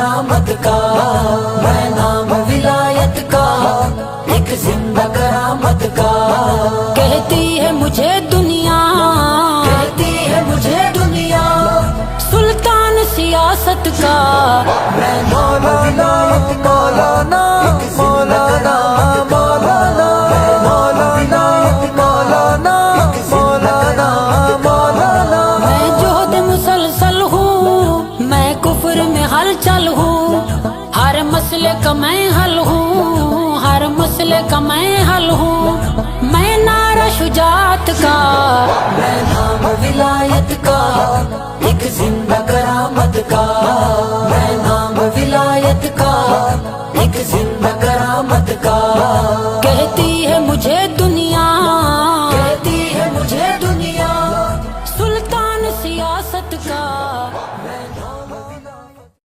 کرامت کا، میں نام ولایت کا، ایک زندہ کرامت کا۔ کہتی ہے مجھے دنیا، کہتی ہے مجھے دنیا، سلطان سیاست کا، میں مولانا مولانا مولانا مولانا مولانا مولانا مولانا مولانا۔ میں جوہد مسلسل ہوں، میں کفر میں ہلچل ہوں، ہر مسئلے کا میں حل ہوں، ہر مسئلے کا میں حل ہوں، میں نعرہ شجاعت کا، میں نام ولایت کا، ایک زندہ کرامت کا۔